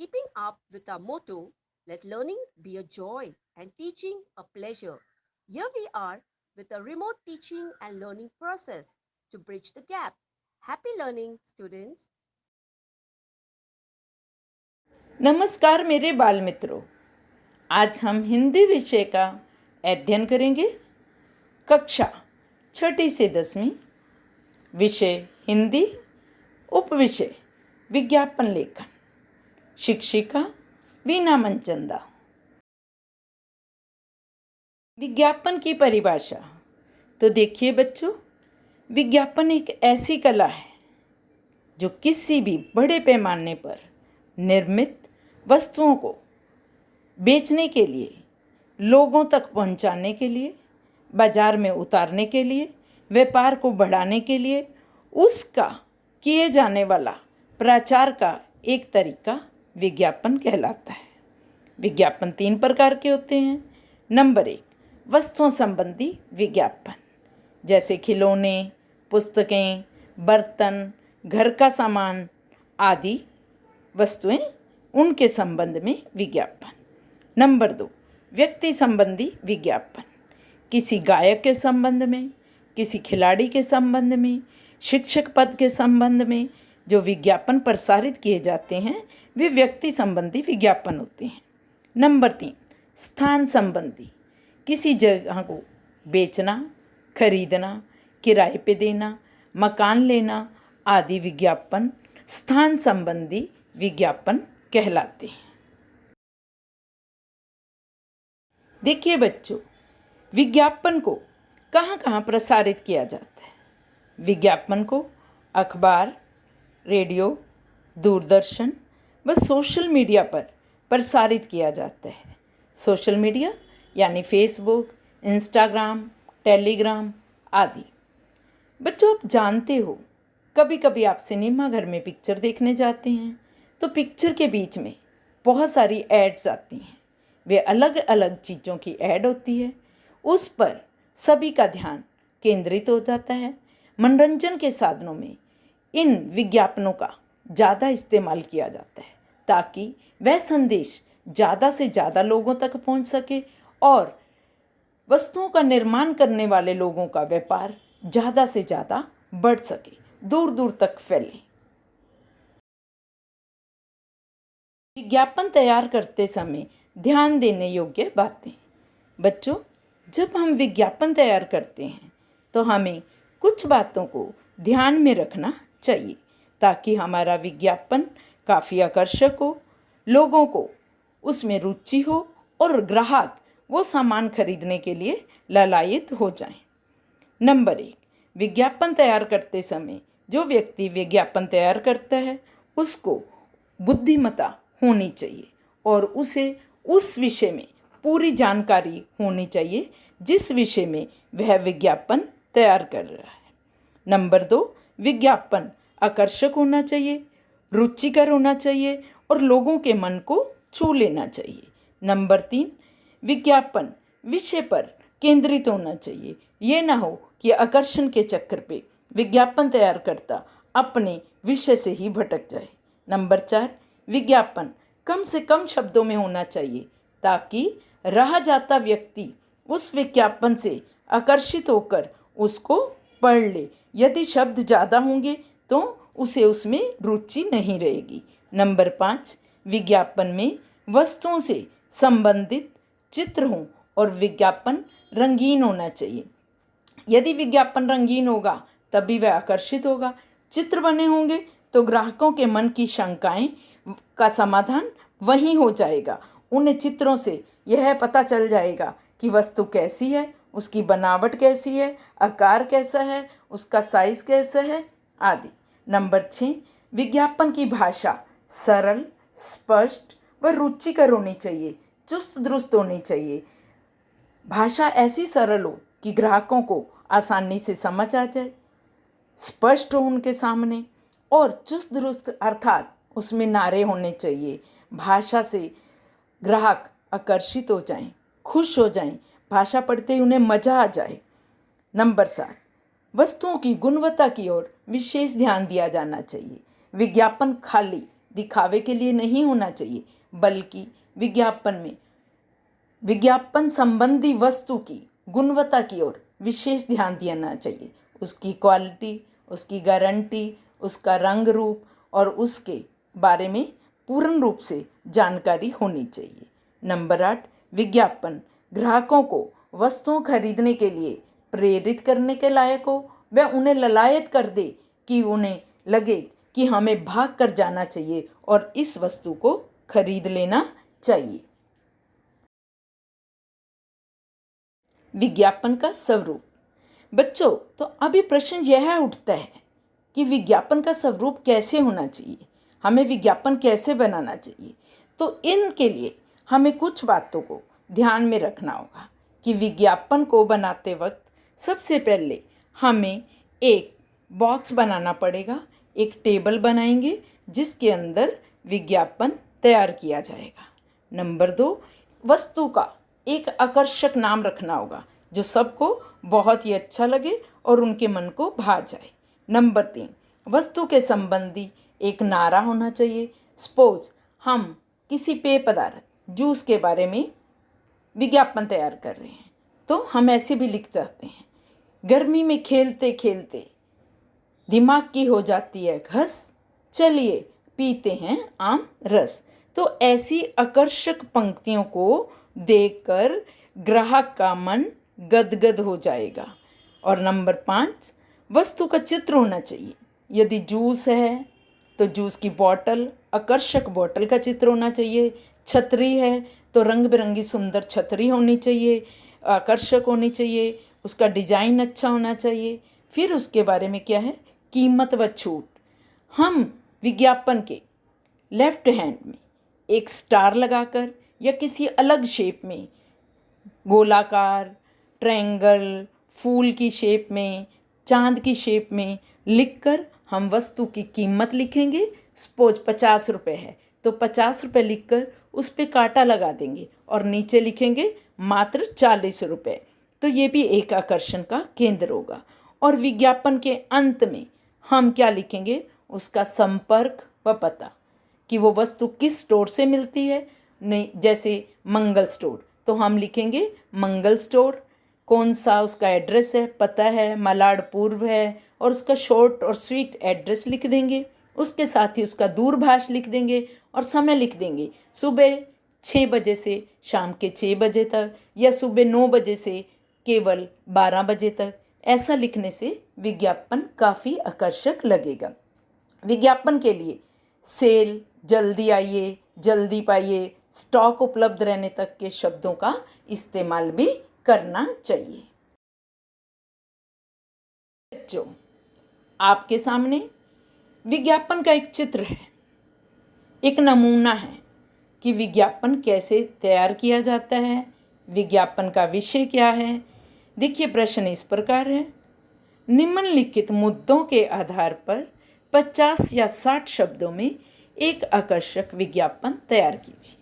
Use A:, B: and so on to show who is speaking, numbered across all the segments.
A: keeping up with our motto, let learning be a joy and teaching a pleasure. Here we are with a remote teaching and learning process to bridge the gap. Happy learning, students.
B: नमस्कार मेरे बाल मित्रों। आज हम हिंदी विषय का अध्ययन करेंगे। कक्षा 6ठी से 10वीं, विषय हिंदी, उपविषय विज्ञापन लेखन, शिक्षिका वीना मनचंदा। विज्ञापन की परिभाषा। तो देखिए बच्चों, विज्ञापन एक ऐसी कला है जो किसी भी बड़े पैमाने पर निर्मित वस्तुओं को बेचने के लिए, लोगों तक पहुंचाने के लिए, बाजार में उतारने के लिए, व्यापार को बढ़ाने के लिए उसका किए जाने वाला प्रचार का एक तरीका विज्ञापन कहलाता है। विज्ञापन 3 प्रकार के होते हैं। नंबर 1, वस्तुओं संबंधी विज्ञापन, जैसे खिलौने, पुस्तकें, बर्तन, घर का सामान आदि वस्तुएं, उनके संबंध में विज्ञापन। नंबर 2, व्यक्ति संबंधी विज्ञापन, किसी गायक के संबंध में, किसी खिलाड़ी के संबंध में, शिक्षक पद के संबंध में जो विज्ञापन प्रसारित किए जाते हैं वे व्यक्ति संबंधी विज्ञापन होते हैं। नंबर 3, स्थान संबंधी, किसी जगह को बेचना, खरीदना, किराए पे देना, मकान लेना आदि विज्ञापन स्थान संबंधी विज्ञापन कहलाते हैं। देखिए बच्चों, विज्ञापन को कहाँ कहाँ प्रसारित किया जाता है। विज्ञापन को अखबार, रेडियो, दूरदर्शन व सोशल मीडिया पर प्रसारित किया जाता है। सोशल मीडिया यानी फेसबुक, इंस्टाग्राम, टेलीग्राम आदि। बच्चों, आप जानते हो कभी कभी आप सिनेमा घर में पिक्चर देखने जाते हैं तो पिक्चर के बीच में बहुत सारी एड्स आती हैं। वे अलग अलग चीज़ों की ऐड होती है, उस पर सभी का ध्यान केंद्रित हो जाता है। मनोरंजन के साधनों में इन विज्ञापनों का ज़्यादा इस्तेमाल किया जाता है ताकि वह संदेश ज़्यादा से ज़्यादा लोगों तक पहुंच सके और वस्तुओं का निर्माण करने वाले लोगों का व्यापार ज़्यादा से ज़्यादा बढ़ सके, दूर दूर तक फैले। विज्ञापन तैयार करते समय ध्यान देने योग्य बातें। बच्चों, जब हम विज्ञापन तैयार करते हैं तो हमें कुछ बातों को ध्यान में रखना चाहिए ताकि हमारा विज्ञापन काफ़ी आकर्षक हो, लोगों को उसमें रुचि हो और ग्राहक वो सामान खरीदने के लिए लालायित हो जाएं। नंबर 1, विज्ञापन तैयार करते समय जो व्यक्ति विज्ञापन तैयार करता है उसको बुद्धिमत्ता होनी चाहिए और उसे उस विषय में पूरी जानकारी होनी चाहिए जिस विषय में वह विज्ञापन तैयार कर रहा है। नंबर 2, विज्ञापन आकर्षक होना चाहिए, रुचिकर होना चाहिए और लोगों के मन को छू लेना चाहिए। नंबर 3, विज्ञापन विषय पर केंद्रित होना चाहिए। ये ना हो कि आकर्षण के चक्कर पे विज्ञापन तैयार करता अपने विषय से ही भटक जाए। नंबर 4, विज्ञापन कम से कम शब्दों में होना चाहिए ताकि रह जाता व्यक्ति उस विज्ञापन से आकर्षित होकर उसको पढ़ ले। यदि शब्द ज़्यादा होंगे तो उसे उसमें रुचि नहीं रहेगी। नंबर 5, विज्ञापन में वस्तुओं से संबंधित चित्र हों और विज्ञापन रंगीन होना चाहिए। यदि विज्ञापन रंगीन होगा तभी वह आकर्षित होगा। चित्र बने होंगे तो ग्राहकों के मन की शंकाएं का समाधान वहीं हो जाएगा। उन्हें चित्रों से यह पता चल जाएगा कि वस्तु कैसी है, उसकी बनावट कैसी है, आकार कैसा है, उसका साइज कैसा है आदि। नंबर 6, विज्ञापन की भाषा सरल, स्पष्ट व रुचिकर होनी चाहिए, चुस्त दुरुस्त होनी चाहिए। भाषा ऐसी सरल हो कि ग्राहकों को आसानी से समझ आ जाए, स्पष्ट हो उनके सामने और चुस्त दुरुस्त अर्थात उसमें नारे होने चाहिए। भाषा से ग्राहक आकर्षित हो जाएं, खुश हो जाएं, भाषा पढ़ते ही उन्हें मज़ा आ जाए। नंबर 7, वस्तुओं की गुणवत्ता की ओर विशेष ध्यान दिया जाना चाहिए। विज्ञापन खाली दिखावे के लिए नहीं होना चाहिए, बल्कि विज्ञापन संबंधी वस्तु की गुणवत्ता की ओर विशेष ध्यान देना चाहिए। उसकी क्वालिटी, उसकी गारंटी, उसका रंग रूप और उसके बारे में पूर्ण रूप से जानकारी होनी चाहिए। नंबर 8, विज्ञापन ग्राहकों को वस्तुओं खरीदने के लिए प्रेरित करने के लायक हो, वह उन्हें ललायत कर दे कि उन्हें लगे कि हमें भाग कर जाना चाहिए और इस वस्तु को खरीद लेना चाहिए। विज्ञापन का स्वरूप। बच्चों, तो अभी प्रश्न यह उठता है कि विज्ञापन का स्वरूप कैसे होना चाहिए, हमें विज्ञापन कैसे बनाना चाहिए। तो इनके लिए हमें कुछ बातों को ध्यान में रखना होगा कि विज्ञापन को बनाते वक्त सबसे पहले हमें एक बॉक्स बनाना पड़ेगा, एक टेबल बनाएंगे जिसके अंदर विज्ञापन तैयार किया जाएगा। नंबर 2, वस्तु का एक आकर्षक नाम रखना होगा जो सबको बहुत ही अच्छा लगे और उनके मन को भा जाए। नंबर 3, वस्तु के संबंधी एक नारा होना चाहिए। सपोज हम किसी पेय पदार्थ, जूस के बारे में विज्ञापन तैयार कर रहे हैं, तो हम ऐसे भी लिख सकते हैं, गर्मी में खेलते खेलते दिमाग की हो जाती है घस, चलिए पीते हैं आम रस। तो ऐसी आकर्षक पंक्तियों को देखकर ग्राहक का मन गदगद हो जाएगा। और नंबर 5, वस्तु का चित्र होना चाहिए। यदि जूस है तो जूस की बॉटल, आकर्षक बॉटल का चित्र होना चाहिए। छतरी है तो रंग बिरंगी सुंदर छतरी होनी चाहिए, आकर्षक होनी चाहिए, उसका डिज़ाइन अच्छा होना चाहिए। फिर उसके बारे में क्या है, कीमत व छूट। हम विज्ञापन के लेफ्ट हैंड में एक स्टार लगाकर या किसी अलग शेप में, गोलाकार, ट्रायंगल, फूल की शेप में, चांद की शेप में लिखकर हम वस्तु की कीमत लिखेंगे। सपोज 50 रुपये है तो 50 रुपये लिखकर उस पर कांटा लगा देंगे और नीचे लिखेंगे मात्र 40 रुपये। तो ये भी एक आकर्षण का केंद्र होगा। और विज्ञापन के अंत में हम क्या लिखेंगे, उसका संपर्क व पता, कि वो वस्तु किस स्टोर से मिलती है। नहीं, जैसे मंगल स्टोर तो हम लिखेंगे मंगल स्टोर, कौन सा उसका एड्रेस है, पता है, मलाड पूर्व है, और उसका शॉर्ट और स्वीट एड्रेस लिख देंगे। उसके साथ ही उसका दूरभाष लिख देंगे और समय लिख देंगे, सुबह 6 बजे से शाम के 6 बजे तक या सुबह 9 बजे से केवल 12 बजे तक। ऐसा लिखने से विज्ञापन काफ़ी आकर्षक लगेगा। विज्ञापन के लिए सेल, जल्दी आइए, जल्दी पाइए, स्टॉक उपलब्ध रहने तक के शब्दों का इस्तेमाल भी करना चाहिए। बच्चों, आपके सामने विज्ञापन का एक चित्र है, एक नमूना है कि विज्ञापन कैसे तैयार किया जाता है, विज्ञापन का विषय क्या है। देखिए, प्रश्न इस प्रकार है, निम्नलिखित मुद्दों के आधार पर 50 या 60 शब्दों में एक आकर्षक विज्ञापन तैयार कीजिए।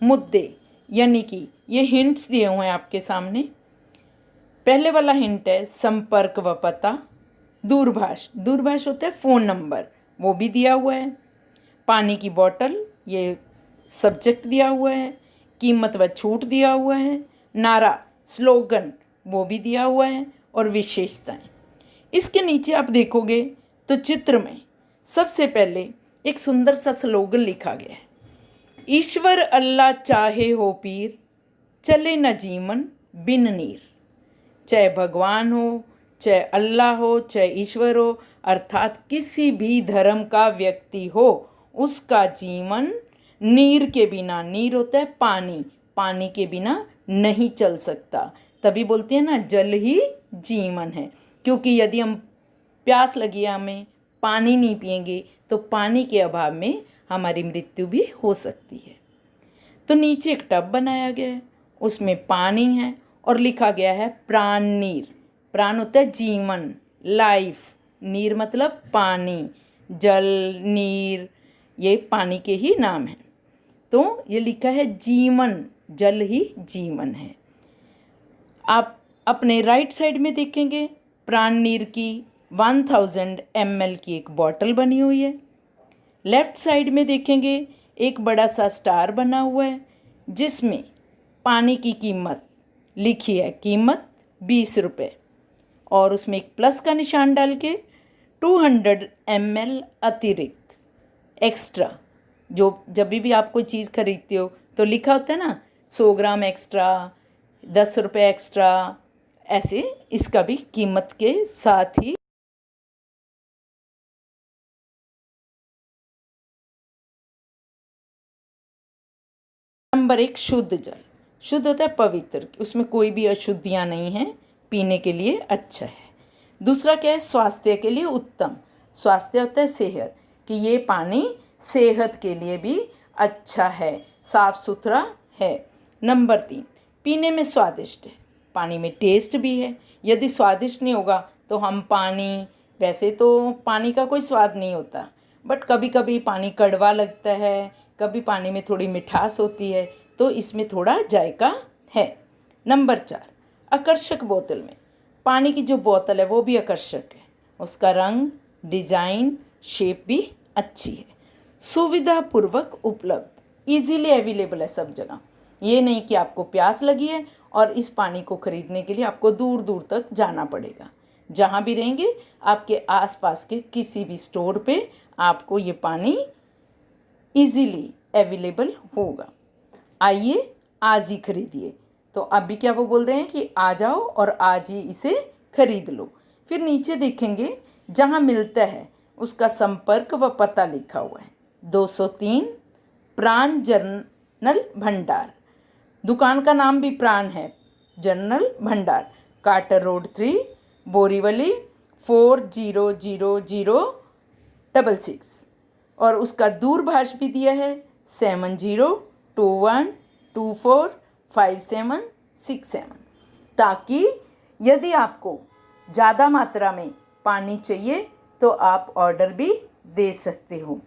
B: मुद्दे यानी कि ये हिंट्स दिए हुए हैं आपके सामने। पहले वाला हिंट है संपर्क व पता। दूरभाष, दूरभाष होता है फ़ोन नंबर, वो भी दिया हुआ है। पानी की बोतल, ये सब्जेक्ट दिया हुआ है। कीमत व छूट दिया हुआ है। नारा, स्लोगन, वो भी दिया हुआ है। और विशेषताएं। इसके नीचे आप देखोगे तो चित्र में सबसे पहले एक सुंदर सा स्लोगन लिखा गया है, ईश्वर अल्लाह चाहे हो पीर, चले न जीवन बिन नीर। चाहे भगवान हो, चाहे अल्लाह हो, चाहे ईश्वर हो, अर्थात किसी भी धर्म का व्यक्ति हो, उसका जीवन नीर के बिना, नीर होता है पानी, पानी के बिना नहीं चल सकता। तभी बोलते हैं ना, जल ही जीवन है। क्योंकि यदि हम प्यास लगी है, हमें पानी नहीं पिएंगे तो पानी के अभाव में हमारी मृत्यु भी हो सकती है। तो नीचे एक टब बनाया गया है, उसमें पानी है और लिखा गया है प्राण नीर। प्राण होता है जीवन, लाइफ, नीर मतलब पानी, जल, नीर, ये पानी के ही नाम है। तो ये लिखा है जीवन, जल ही जीवन है। आप अपने राइट साइड में देखेंगे प्राण नीर की 1000 ml की एक बॉटल बनी हुई है। लेफ्ट साइड में देखेंगे एक बड़ा सा स्टार बना हुआ है जिसमें पानी की कीमत लिखी है, कीमत 20 रुपये, और उसमें एक प्लस का निशान डाल के 200 ml अतिरिक्त एक्स्ट्रा। जो जब भी आप कोई चीज़ खरीदते हो तो लिखा होता है ना, 100 ग्राम एक्स्ट्रा, 10 रुपये एक्स्ट्रा, ऐसे इसका भी कीमत के साथ ही। नंबर 1, शुद्ध जल। शुद्ध होता है पवित्र, उसमें कोई भी अशुद्धियाँ नहीं हैं, पीने के लिए अच्छा है। दूसरा क्या है, स्वास्थ्य के लिए उत्तम। स्वास्थ्य होता है सेहत, कि ये पानी सेहत के लिए भी अच्छा है, साफ सुथरा है। नंबर 3, पीने में स्वादिष्ट है, पानी में टेस्ट भी है। यदि स्वादिष्ट नहीं होगा तो हम पानी, वैसे तो पानी का कोई स्वाद नहीं होता, बट कभी कभी पानी कड़वा लगता है, कभी पानी में थोड़ी मिठास होती है, तो इसमें थोड़ा जायका है। नंबर 4, आकर्षक बोतल में। पानी की जो बोतल है वो भी आकर्षक है, उसका रंग, डिज़ाइन, शेप भी अच्छी है। सुविधापूर्वक उपलब्ध, इजीली अवेलेबल है सब जगह। ये नहीं कि आपको प्यास लगी है और इस पानी को खरीदने के लिए आपको दूर दूर तक जाना पड़ेगा। जहाँ भी रहेंगे आपके आसपास के किसी भी स्टोर पे आपको ये पानी इजीली अवेलेबल होगा। आइए आज ही खरीदिए। तो अभी क्या वो बोल रहे हैं कि आ जाओ और आज ही इसे खरीद लो। फिर नीचे देखेंगे जहाँ मिलता है उसका संपर्क व पता लिखा हुआ है, 203 प्राण जनरल भंडार। दुकान का नाम भी प्राण है जनरल भंडार, कार्टर रोड 3, बोरीवली 400066, और उसका दूरभाष भी दिया है 7021245767, ताकि यदि आपको ज़्यादा मात्रा में पानी चाहिए तो आप ऑर्डर भी दे सकते हो।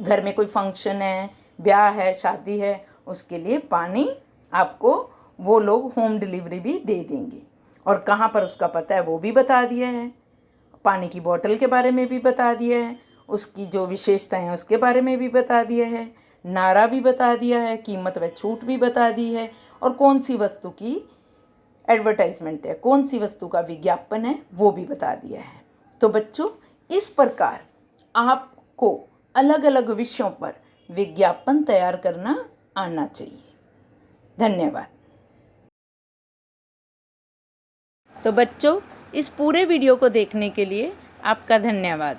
B: घर में कोई फंक्शन है, ब्याह है, शादी है, उसके लिए पानी आपको वो लोग होम डिलीवरी भी दे देंगे। और कहाँ पर उसका पता है वो भी बता दिया है, पानी की बोतल के बारे में भी बता दिया है, उसकी जो विशेषताएं हैं उसके बारे में भी बता दिया है, नारा भी बता दिया है, कीमत व छूट भी बता दी है, और कौन सी वस्तु की एडवर्टाइजमेंट है, कौन सी वस्तु का विज्ञापन है वो भी बता दिया है। तो बच्चों, इस प्रकार आपको अलग अलग विषयों पर विज्ञापन तैयार करना आना चाहिए। धन्यवाद। तो बच्चों, इस पूरे वीडियो को देखने के लिए आपका धन्यवाद।